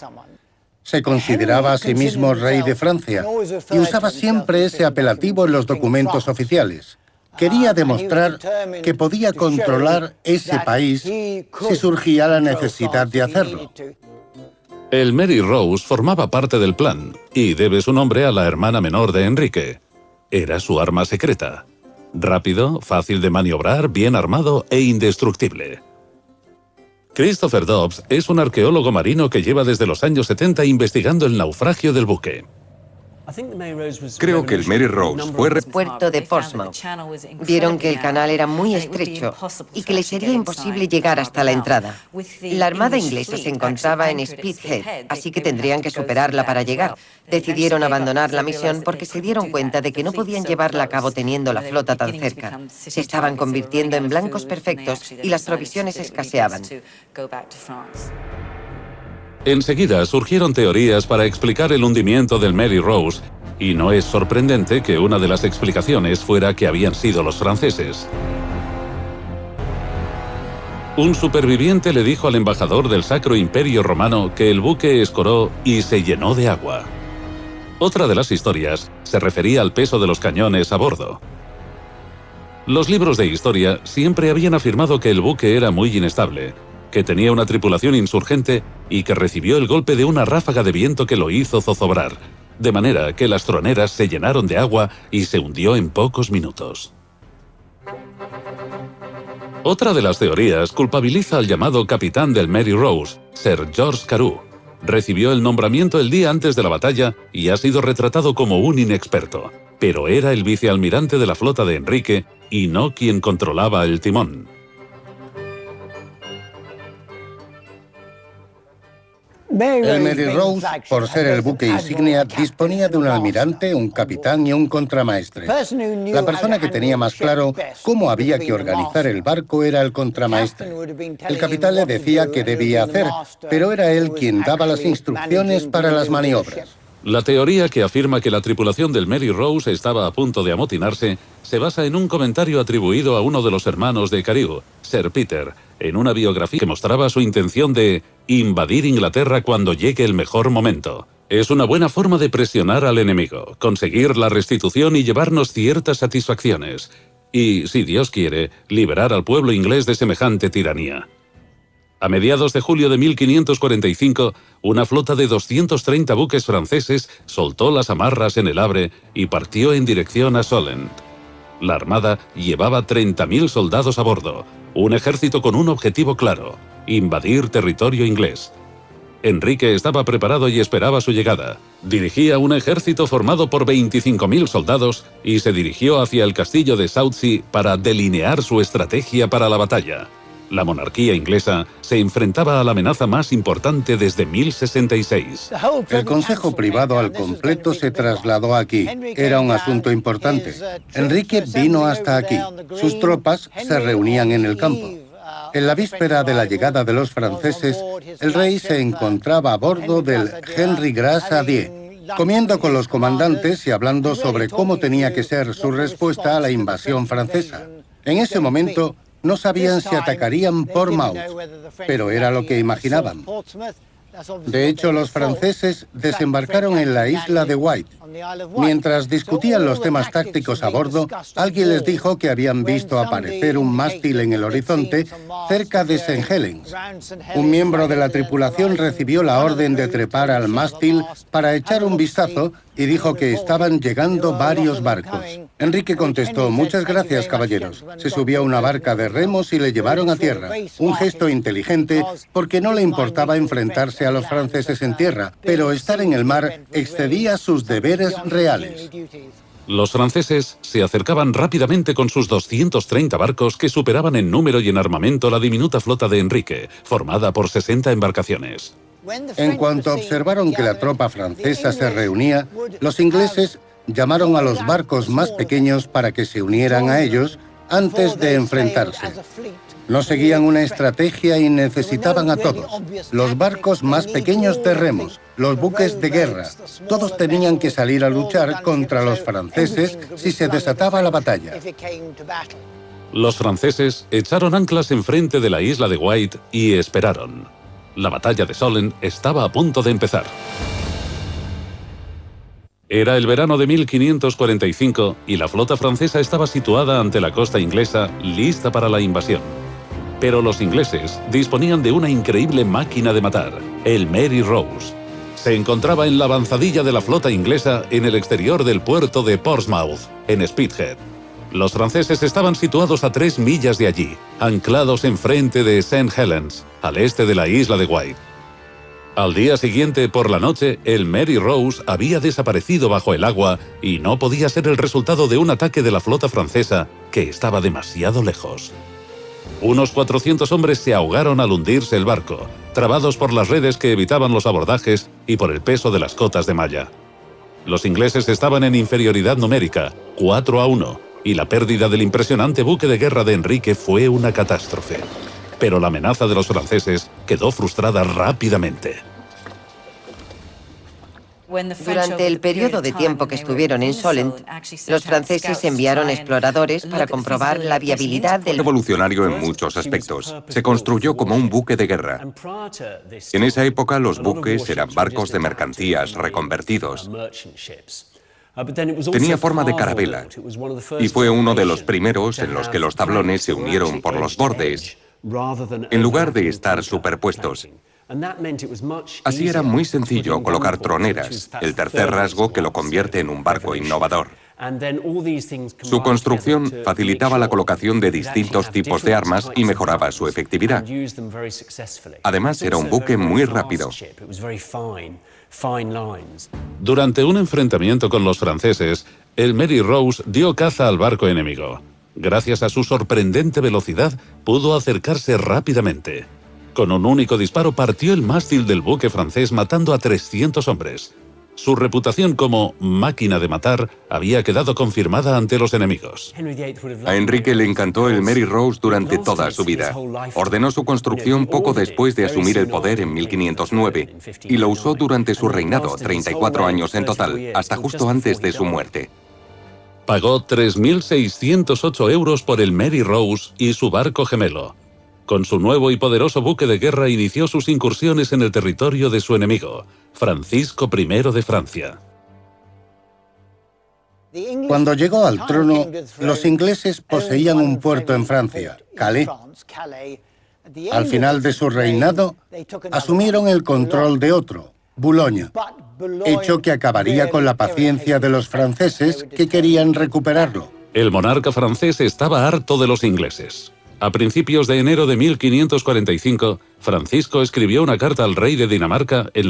Se consideraba a sí mismo rey de Francia y usaba siempre ese apelativo en los documentos oficiales. Quería demostrar que podía controlar ese país si surgía la necesidad de hacerlo. El Mary Rose formaba parte del plan y debe su nombre a la hermana menor de Enrique. Era su arma secreta. Rápido, fácil de maniobrar, bien armado e indestructible. Christopher Dobbs es un arqueólogo marino que lleva desde los años 70 investigando el naufragio del buque. Creo que el Mary Rose fue puerto de Portsmouth. Vieron que el canal era muy estrecho y que les sería imposible llegar hasta la entrada. La armada inglesa se encontraba en Spithead, así que tendrían que superarla para llegar. Decidieron abandonar la misión porque se dieron cuenta de que no podían llevarla a cabo teniendo la flota tan cerca. Se estaban convirtiendo en blancos perfectos y las provisiones escaseaban. Enseguida surgieron teorías para explicar el hundimiento del Mary Rose, y no es sorprendente que una de las explicaciones fuera que habían sido los franceses. Un superviviente le dijo al embajador del Sacro Imperio Romano que el buque escoró y se llenó de agua. Otra de las historias se refería al peso de los cañones a bordo. Los libros de historia siempre habían afirmado que el buque era muy inestable, que tenía una tripulación insurgente y que recibió el golpe de una ráfaga de viento que lo hizo zozobrar, de manera que las troneras se llenaron de agua y se hundió en pocos minutos. Otra de las teorías culpabiliza al llamado capitán del Mary Rose, Sir George Carew. Recibió el nombramiento el día antes de la batalla y ha sido retratado como un inexperto, pero era el vicealmirante de la flota de Enrique y no quien controlaba el timón. El Mary Rose, por ser el buque insignia, disponía de un almirante, un capitán y un contramaestre. La persona que tenía más claro cómo había que organizar el barco era el contramaestre. El capitán le decía qué debía hacer, pero era él quien daba las instrucciones para las maniobras. La teoría que afirma que la tripulación del Mary Rose estaba a punto de amotinarse se basa en un comentario atribuido a uno de los hermanos de Carew, Sir Peter, en una biografía que mostraba su intención de invadir Inglaterra cuando llegue el mejor momento. Es una buena forma de presionar al enemigo, conseguir la restitución y llevarnos ciertas satisfacciones. Y, si Dios quiere, liberar al pueblo inglés de semejante tiranía. A mediados de julio de 1545, una flota de 230 buques franceses soltó las amarras en el Havre y partió en dirección a Solent. La armada llevaba 30.000 soldados a bordo, un ejército con un objetivo claro: invadir territorio inglés. Enrique estaba preparado y esperaba su llegada. Dirigía un ejército formado por 25.000 soldados y se dirigió hacia el castillo de Southsea para delinear su estrategia para la batalla. La monarquía inglesa se enfrentaba a la amenaza más importante desde 1066. El consejo privado al completo se trasladó aquí. Era un asunto importante. Enrique vino hasta aquí. Sus tropas se reunían en el campo. En la víspera de la llegada de los franceses, el rey se encontraba a bordo del Henry Gras-Adier, comiendo con los comandantes y hablando sobre cómo tenía que ser su respuesta a la invasión francesa. En ese momento, no sabían si atacarían Portsmouth, pero era lo que imaginaban. De hecho, los franceses desembarcaron en la isla de Wight. Mientras discutían los temas tácticos a bordo, alguien les dijo que habían visto aparecer un mástil en el horizonte cerca de St. Helens. Un miembro de la tripulación recibió la orden de trepar al mástil para echar un vistazo y dijo que estaban llegando varios barcos. Enrique contestó: «Muchas gracias, caballeros». Se subió a una barca de remos y le llevaron a tierra. Un gesto inteligente porque no le importaba enfrentarse a los franceses en tierra, pero estar en el mar excedía sus deberes reales. Los franceses se acercaban rápidamente con sus 230 barcos que superaban en número y en armamento la diminuta flota de Enrique, formada por 60 embarcaciones. En cuanto observaron que la tropa francesa se reunía, los ingleses llamaron a los barcos más pequeños para que se unieran a ellos antes de enfrentarse. No seguían una estrategia y necesitaban a todos. Los barcos más pequeños de remos, los buques de guerra, todos tenían que salir a luchar contra los franceses si se desataba la batalla. Los franceses echaron anclas enfrente de la isla de Wight y esperaron. La batalla de Solent estaba a punto de empezar. Era el verano de 1545 y la flota francesa estaba situada ante la costa inglesa, lista para la invasión. Pero los ingleses disponían de una increíble máquina de matar, el Mary Rose. Se encontraba en la avanzadilla de la flota inglesa en el exterior del puerto de Portsmouth, en Spithead. Los franceses estaban situados a 3 millas de allí, anclados enfrente de St. Helens, al este de la isla de Wight. Al día siguiente, por la noche, el Mary Rose había desaparecido bajo el agua y no podía ser el resultado de un ataque de la flota francesa, que estaba demasiado lejos. Unos 400 hombres se ahogaron al hundirse el barco, trabados por las redes que evitaban los abordajes y por el peso de las cotas de malla. Los ingleses estaban en inferioridad numérica, 4-1, y la pérdida del impresionante buque de guerra de Enrique fue una catástrofe. Pero la amenaza de los franceses quedó frustrada rápidamente. Durante el periodo de tiempo que estuvieron en Solent, los franceses enviaron exploradores para comprobar la viabilidad del... Revolucionario en muchos aspectos. Se construyó como un buque de guerra. En esa época los buques eran barcos de mercancías reconvertidos. Tenía forma de carabela y fue uno de los primeros en los que los tablones se unieron por los bordes, en lugar de estar superpuestos. Así era muy sencillo colocar troneras, el tercer rasgo que lo convierte en un barco innovador. Su construcción facilitaba la colocación de distintos tipos de armas y mejoraba su efectividad. Además, era un buque muy rápido. Durante un enfrentamiento con los franceses, el Mary Rose dio caza al barco enemigo. Gracias a su sorprendente velocidad, pudo acercarse rápidamente. Con un único disparo partió el mástil del buque francés matando a 300 hombres. Su reputación como máquina de matar había quedado confirmada ante los enemigos. A Enrique le encantó el Mary Rose durante toda su vida. Ordenó su construcción poco después de asumir el poder en 1509 y lo usó durante su reinado, 34 años en total, hasta justo antes de su muerte. Pagó 3.608 euros por el Mary Rose y su barco gemelo. Con su nuevo y poderoso buque de guerra inició sus incursiones en el territorio de su enemigo, Francisco I de Francia. Cuando llegó al trono, los ingleses poseían un puerto en Francia, Calais. Al final de su reinado, asumieron el control de otro, Boulogne, hecho que acabaría con la paciencia de los franceses que querían recuperarlo. El monarca francés estaba harto de los ingleses. A principios de enero de 1545, Francisco escribió una carta al rey de Dinamarca en la